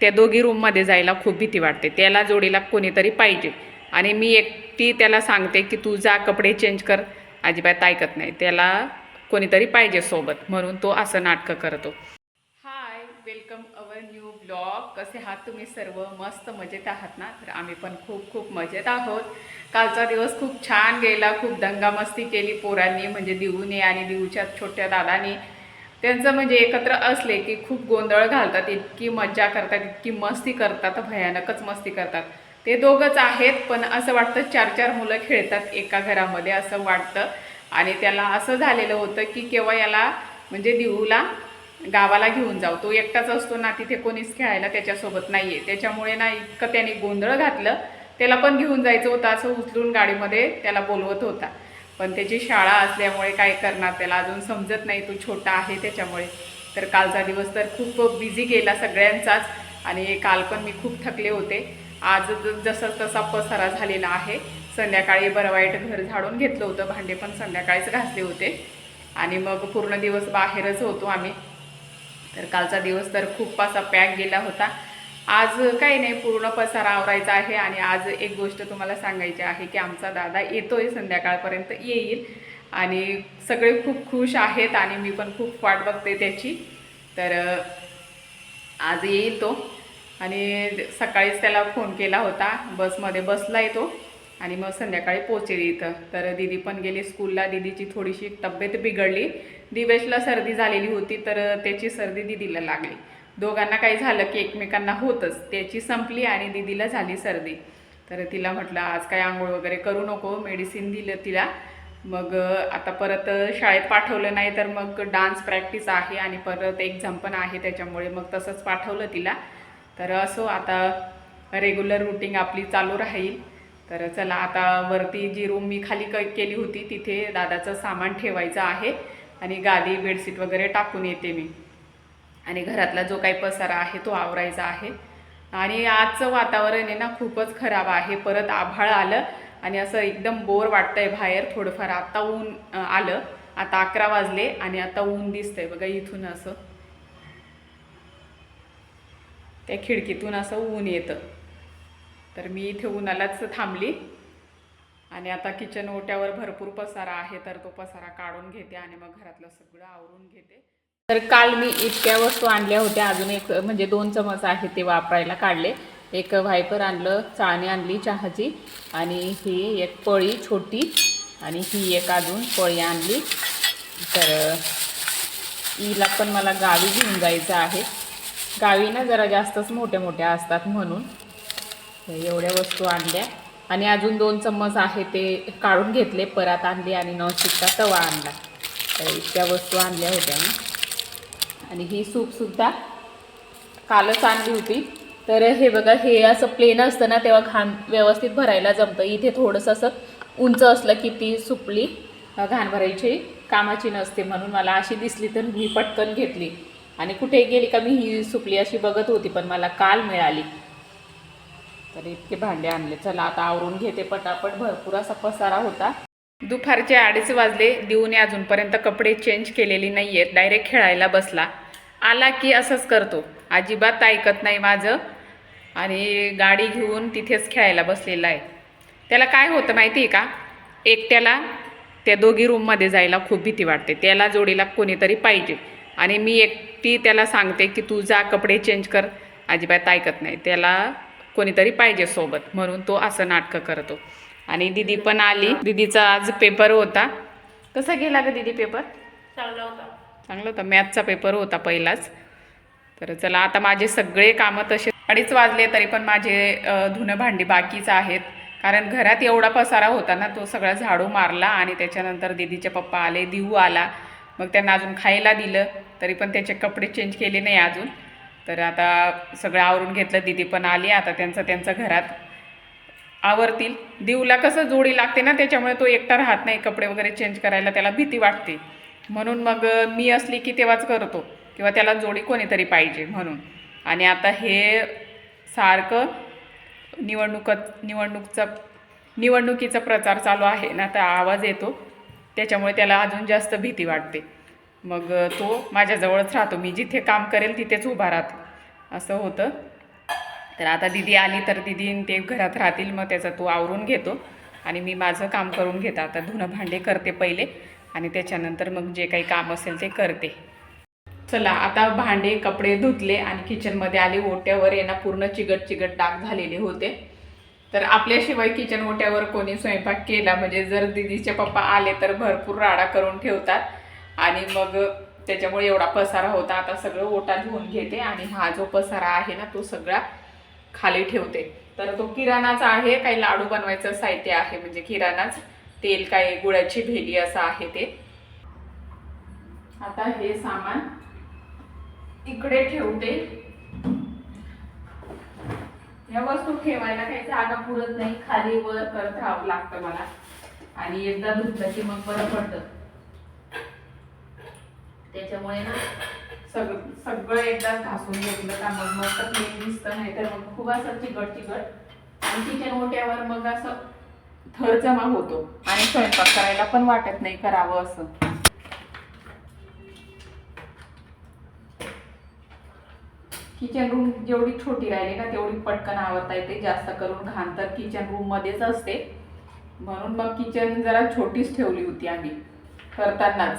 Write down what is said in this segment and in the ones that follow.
त्या दोघी रूममध्ये जायला खूप भीती वाटते. त्याला जोडीला कोणीतरी पाहिजे आणि मी एकटी त्याला सांगते की तू जा कपडे चेंज कर, अजिबात ऐकत नाही. त्याला कोणीतरी पाहिजे सोबत, म्हणून तो असं नाटकं करतो. हाय, वेलकम अवर न्यू ब्लॉग. कसे आहात तुम्ही सर्व? मस्त मजेत आहात ना? तर आम्ही पण खूप खूप मजेत आहोत. कालचा दिवस खूप छान गेला. खूप दंगामस्ती केली पोरांनी, म्हणजे दिवूने आणि दिवूच्या छोट्या दादानी. त्यांचं म्हणजे एकत्र असले की खूप गोंधळ घालतात, इतकी मज्जा करतात, इतकी मस्ती करतात, भयानकच मस्ती करतात. ते दोघंच आहेत, पण असं वाटतं 4-4 मुलं खेळतात एका घरामध्ये असं वाटतं. आणि त्याला असं झालेलं होतं की केव्हा याला म्हणजे दिवूला गावाला घेऊन जाऊ. तो एकटाच असतो ना, तिथे कोणीच खेळायला त्याच्यासोबत नाही आहे. त्याच्यामुळे ना इतकं त्याने गोंधळ घातलं. त्याला पण घेऊन जायचं होतं, असं उचलून गाडीमध्ये त्याला बोलवत होता. पण त्याची शाळा असल्यामुळे काय करणार, त्याला अजून समजत नाही, तो छोटा आहे त्याच्यामुळे. तर कालचा दिवस तर खूप बिझी गेला सगळ्यांचाच. आणि काल पण मी खूप थकले होते. आज जसं तसा पसारा झालेला आहे. संध्याकाळी बरं वाईट घर झाडून घेतलं होतं, भांडे पण संध्याकाळीच घासले होते आणि मग पूर्ण दिवस बाहेरच होतो आम्ही. तर कालचा दिवस तर खूप असा पॅक गेला होता. आज काही नाही, पूर्ण पसारा आवरायचा आहे. आणि आज एक गोष्ट तुम्हाला सांगायची आहे की आमचा दादा येतोय, संध्याकाळपर्यंत येईल आणि सगळे खूप खुश आहेत आणि मी पण खूप वाट बघते त्याची. तर आज येईल तो. आणि सकाळीच त्याला फोन केला होता, बसमध्ये बसला येतो आणि मग संध्याकाळी पोचेल इथं. तर दीदी पण गेली स्कूलला. दीदीची थोडीशी तब्येत बिघडली. दिवेशला सर्दी झालेली होती, तर त्याची सर्दी दीदीला लागली. दोघांना काही झालं की एकमेकांना होतच. त्याची संपली आणि दीदीला झाली सर्दी. तर तिला म्हटलं आज काय आंघोळ वगैरे करू नको, मेडिसिन दिलं तिला. मग आता परत शाळेत पाठवलं नाही तर मग डान्स प्रॅक्टिस आहे आणि परत एक्झाम पण आहे, त्याच्यामुळे मग तसंच पाठवलं तिला. तर असो, आता रेग्युलर रुटीन आपली चालू राहील. तर चला, आता वरती जी रूम मी खाली केली होती तिथे दादाचं सामान ठेवायचं आहे आणि गादी बेडशीट वगैरे टाकून येते मी. आणि घरातला जो काही पसारा आहे तो आवरायचा आहे. आणि आजचं वातावरण आहे ना खूपच खराब आहे. परत आभाळ आलं आणि असं एकदम बोर वाटतंय बाहेर. थोडंफार आता ऊन आलं. आता 11 वाजले आणि आता ऊन दिसतंय बघा इथून, असं त्या खिडकीतून असं ऊन येतं. तर मी इथे उन्हालाच थांबली आणि आता किचन ओट्यावर भरपूर पसारा आहे, तर तो पसारा काढून घेते आणि मग घरातलं सगळं आवरून घेते. तर काल मी इतक्या वस्तू आणल्या होत्या. अजून एक म्हणजे 2 चमच आहे ते वापरायला काढले. एक व्हायपर आणलं, चाळणी आणली चहाची आणि ही एक पळी छोटी आणि ही एक अजून पळी आणली. तर हिला पण मला गावी घेऊन जायचं आहे. गावी ना जरा जास्तच मोठ्या मोठ्या असतात म्हणून एवढ्या वस्तू आणल्या. आणि अजून 2 चम्मच आहे ते काढून घेतले, परात आणली आणि नॉनस्टिकचा तवा आणला. तर इतक्या वस्तू आणल्या होत्या मी. आणि ही सूपसुद्धा कालच आणली होती. तर हे बघा, हे असं प्लेन असतं ना तेव्हा घाण व्यवस्थित भरायला जमतं. इथे थोडंसं असं उंच असलं की ती सुपली घाण भरायची कामाची नसते, म्हणून मला अशी दिसली तर मी पटकन घेतली. आणि कुठे गेली का मी ही सुपली अशी बघत होती, पण मला काल मिळाली. तर इतके भांडे आणले. चला आता आवरून घेते पटापट, भरपूर असा पसारा होता. दुपारचे 2:30 वाजले. दिवूने अजूनपर्यंत कपडे चेंज केलेली नाही आहेत. डायरेक्ट खेळायला बसला. आला की असंच करतो, अजिबात ऐकत नाही माझं आणि गाडी घेऊन तिथेच खेळायला बसलेला आहे. त्याला काय होतं माहिती आहे का, एकट्याला त्या दोघी रूममध्ये जायला खूप भीती वाटते. त्याला जोडीला कोणीतरी पाहिजे आणि मी एकटी त्याला सांगते की तू जा कपडे चेंज कर, अजिबात ऐकत नाही. त्याला कोणीतरी पाहिजे सोबत, म्हणून तो असं नाटकं करतो. आणि दीदी पण आली. दीदीचा आज पेपर होता. कसा गेला ग दीदी पेपर? चांगला होता. चांगला होता. मॅथचा पेपर होता पहिलाच. तर चला, आता माझे सगळे कामं तसे 2:30 वाजले तरी पण माझे धुणं भांडी बाकीच आहेत. कारण घरात एवढा पसारा होता ना, तो सगळा झाडू मारला आणि त्याच्यानंतर दीदीचे पप्पा आले, दिवू आला. मग त्यांना अजून खायला दिलं, तरी पण त्याचे कपडे चेंज केले नाही अजून. तर आता सगळं आवरून घेतलं. दीदी पण आली. आता त्यांचं घरात आवरतील. दिवूला कसं जोडी लागते ना, त्याच्यामुळे तो एकटा राहत नाही कपडे वगैरे चेंज करायला, त्याला भीती वाटते. म्हणून मग मी असली की तेव्हाच करतो, किंवा त्याला जोडी कोणीतरी पाहिजे म्हणून. आणि आता हे सारखं निवडणुकीचा प्रचार चालू आहे ना, तर आवाज येतो, त्याच्यामुळे त्याला अजून जास्त भीती वाटते. मग तो माझ्याजवळच राहतो. मी जिथे काम करेल तिथेच उभा राहतो, असं होतं. तर आता दीदी आली तर दीदी ते घरात राहतील, मग त्याचा तो आवरून घेतो आणि मी माझं काम करून घेतो. आता धुणं भांडे करते पहिले आणि त्याच्यानंतर मग जे काही काम असेल ते करते. चला आता भांडे कपडे धुतले आणि किचनमध्ये आले. ओट्यावर आहे ना पूर्ण चिकट चिकट डाग झालेले होते. तर आपल्याशिवाय किचन ओट्यावर कोणी स्वयंपाक केला म्हणजे जर दीदीचे पप्पा आले तर भरपूर राडा करून ठेवतात आणि मग त्याच्यामुळे एवढा पसारा होता. आता सगळं ओटा धुवून घेते आणि हा जो पसारा आहे ना तो सगळा खाली ठेवते. तर तो किराणाचा आहे, काही लाडू बनवायचं साहित्य आहे म्हणजे किराणाच, तेल काय गुळाची भेली असं आहे ते. आता हे सामान इकडे ठेवते. या वस्तू ठेवायला काही जागा पुरत नाही, खाली वर करत राहावं लागतं मला आणि एकदा धुतलं की मग बरं पडतं. त्याच्यामुळे ना सगळं एकदा घासून घेतलं का मग मस्त क्लीन दिसतं, नाही तर मग खूप असं चिकट चिकट आणि किचन ओट्यावर मग असं थर जमा होतो आणि स्वयंपाक करायला पण वाटत नाही करावं असं. किचन रूम जेवढी छोटी राहिली ना तेवढी पटकन आवरता येते. जास्त करून घाण तर किचन रूम मध्येच असते, म्हणून मग किचन जरा छोटीच ठेवली होती आम्ही करतानाच.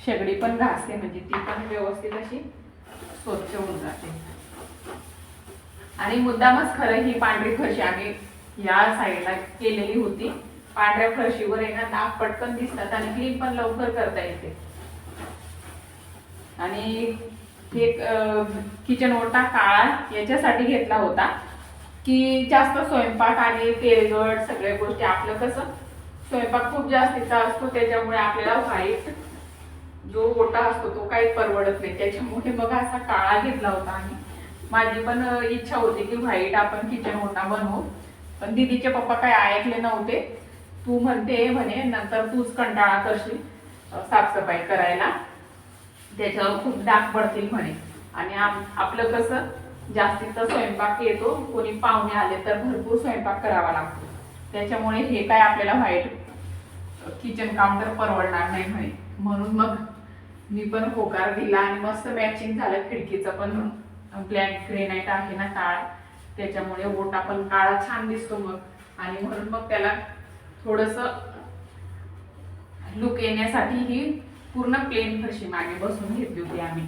शेगडी पण घासते म्हणजे ती पण व्यवस्थित अशी स्वच्छ होऊन जाते. आणि मुद्दामच खरं ही पांढरी फरशी आम्ही या साईडला केलेली होती. पांढऱ्या फरशीवर आहे ना डाग पटकन दिसतात आणि क्लीन पण लवकर करता येते. आणि हे किचन ओटा काळा याच्यासाठी घेतला होता की जास्त स्वयंपाक आणि तेलकट सगळ्या गोष्टी, आपलं कसं स्वयंपाक खूप जास्तीचा असतो त्याच्यामुळे आपल्याला व्हाईट जो ओटा असतो तो काही परवडत नाही. त्याच्यामुळे मग असा काळा घेतला होता. आणि माझी पण इच्छा होती की व्हाईट आपण किचन ओटा बनवू, पण दीदीचे पप्पा काय ऐकले नव्हते. तू म्हणते म्हणे नंतर तूच कंटाळा करशील साफसफाई करायला, त्याच्यावर खूप डाग पडतील म्हणे. आणि आपलं कसं जास्तीचा स्वयंपाक येतो, कोणी पाहुणे आले तर भरपूर स्वयंपाक करावा लागतो. त्याच्यामुळे हे काय आपल्याला व्हाईट किचन काउंटर परवडणार नाही म्हणे. म्हणून मग मी पण होकार दिला आणि मस्त मॅचिंग झालं. खिडकीचं पण ब्लॅक ग्रेनाइट आहे ना काळा, त्याच्यामुळे ओटा पण काळा छान दिसतो मग. आणि म्हणून मग त्याला थोडस लुक येण्यासाठी ही पूर्ण प्लेन फरशी मागे बसून घेतली होती आम्ही.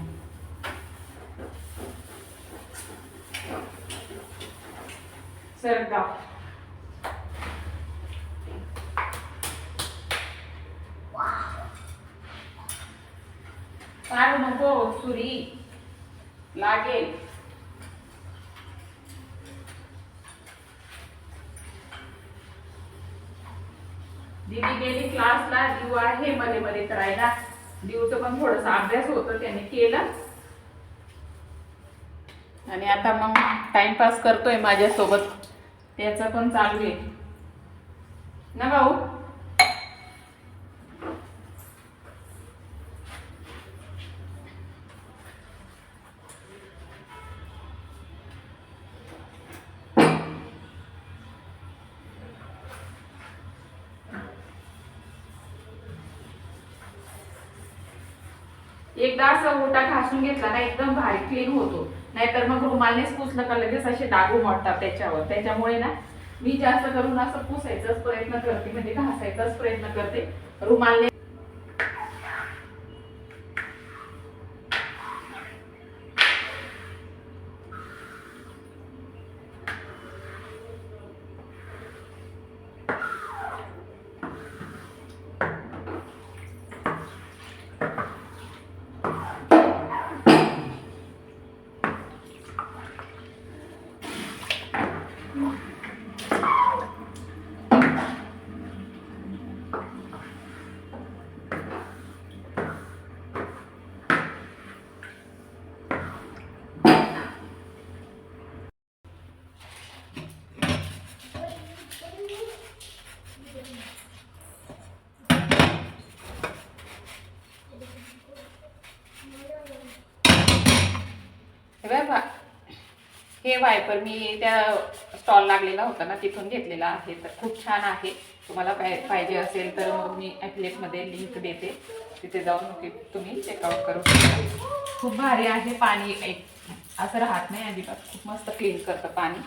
सरगाव काढू नको, सुरी लागेल. दीदी गेली क्लासला, दिव आहे मध्ये मध्ये करायला. दिवचं पण थोडासा अभ्यास होतं त्याने केला आणि आता मग टाइमपास करतोय माझ्यासोबत, त्याचं पण चालू आहे ना भाऊ. एकदा असं ओटा घासून घेतला ना एकदम भारी क्लीन होतो, नाहीतर मग रुमालनेच पुसलं का लगेच असे डाग उमटतात त्याच्यावर. त्याच्यामुळे ना मी जास्त करून असं पुसायचाच प्रयत्न करते, म्हणजे घासायचाच प्रयत्न करते रुमालने. हे वायपर मी त्या स्टॉल लागलेला होता ना तिथून घेतलेला आहे, तर खूप छान आहे. तुम्हाला पाहिजे असेल तर मग मी ॲफिलिएटमध्ये लिंक देते, तिथे जाऊन नक्की तुम्ही चेकआउट करू शकता. खूप भारी आहे. पाणी एक असं राहत नाही अजिबात, खूप मस्त क्लीन करतं पाणी.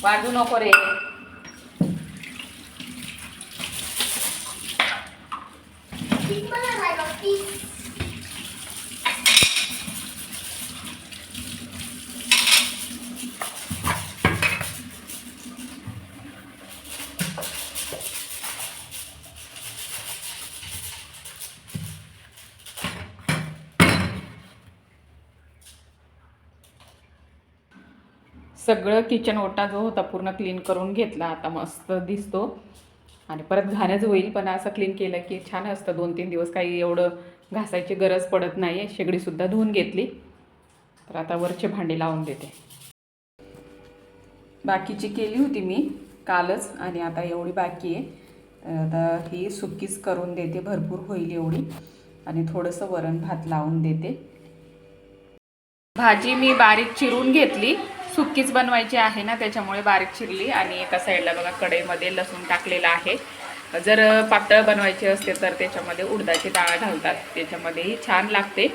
वाजू नको रे. सगळं किचन ओटा जो होता पूर्ण क्लीन करून घेतला. आता मस्त दिसतो आणि परत घाणच होईल, पण असं क्लीन केलं की छान असतं. 2-3 दिवस काही एवढं घासायची गरज पडत नाही आहे. शेगडीसुद्धा धुवून घेतली, तर आता वरचे भांडी लावून देते. बाकीची केली होती मी कालच आणि आता एवढी बाकी आहे. आता ही सुक्कीच करून देते, भरपूर होईल एवढी, आणि थोडंसं वरण भात लावून देते. भाजी मी बारीक चिरून घेतली, सुक्कीच बनवायची आहे ना त्याच्यामुळे बारीक चिरली. आणि एका साईडला बघा कढईमध्ये लसूण टाकलेला आहे. जर पातळ बनवायची असते तर त्याच्यामध्ये उडदाची डाळ घालतात, त्याच्यामध्येही छान लागते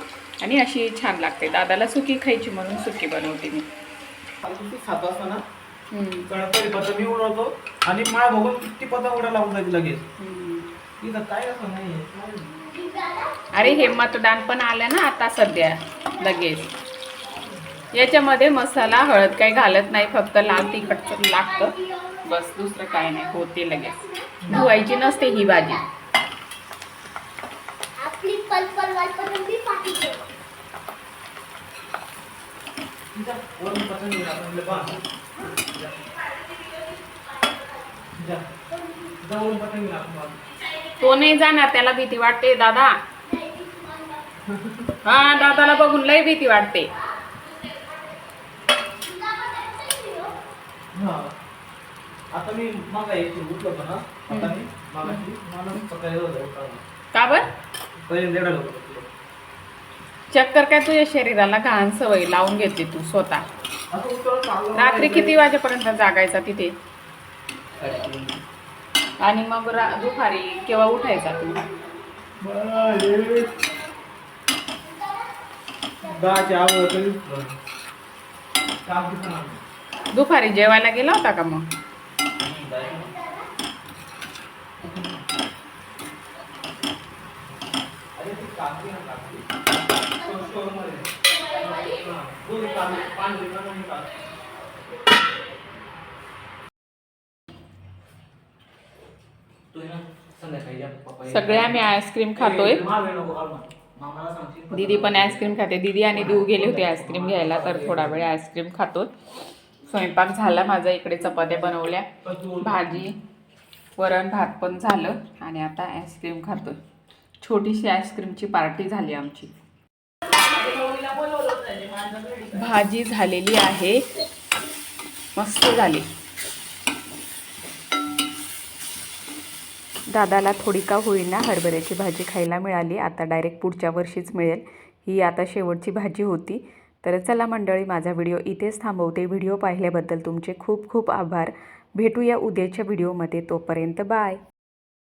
आणि अशी छान लागते. दादाला सुकी खायची म्हणून सुकी बनवते मी. खात असताना कढीपत्ता मी उडवतो आणि माळ बघून किती पत्ता उडा लावून जायची लगेच. इथं काय असं नाही. अरे हे मतदान पण आलं ना आता सध्या लगेच. याच्यामध्ये मसाला हळद काही घालत नाही, फक्त लाल तिखट लागतं बस, दुसरं काय नाही. होते लगेच, धुवायची नसते ही भाजी. तो नाही जाणार, त्याला भीती वाटते दादा. हा, दादाला बघून लय भीती वाटते. आता मी मागा एक उठलो ना, आता मी मागाशी मला सकाळी का बर पहिले चक्कर काय तुझ्या शरीराला घाण सवय लावून घेतली तू स्वतः. रात्री किती वाजेपर्यंत जागायचा तिथे, आणि मग दुपारी केव्हा उठायचा तू? दुपारी जेवायला गेला होता का मग? सगळे आम्ही आईस्क्रीम खातोय. दीदी पण आईस्क्रीम खाते. दीदी आणि देऊ गेले होते आईस्क्रीम घ्यायला, तर थोडा वेळ आईस्क्रीम खातो. स्वयंपाक झाला माझा, इकडे चपात्या बनवल्या, भाजी, वरण भात पण झालं, आणि आता आईस्क्रीम खातोय. छोटीशी आईस्क्रीमची पार्टी झाली आमची. भाजी झालेली आहे, मस्त झाली. दादाला थोडी का होईना हरभऱ्याची भाजी खायला मिळाली. आता डायरेक्ट पुढच्या वर्षीच मिळेल. ही आता शेवटची भाजी होती. तर चला मंडळी, माझा व्हिडिओ इथेच थांबवते. व्हिडिओ पाहिल्याबद्दल तुमचे खूप खूप आभार. भेटूया उद्याच्या व्हिडिओमध्ये. तोपर्यंत बाय.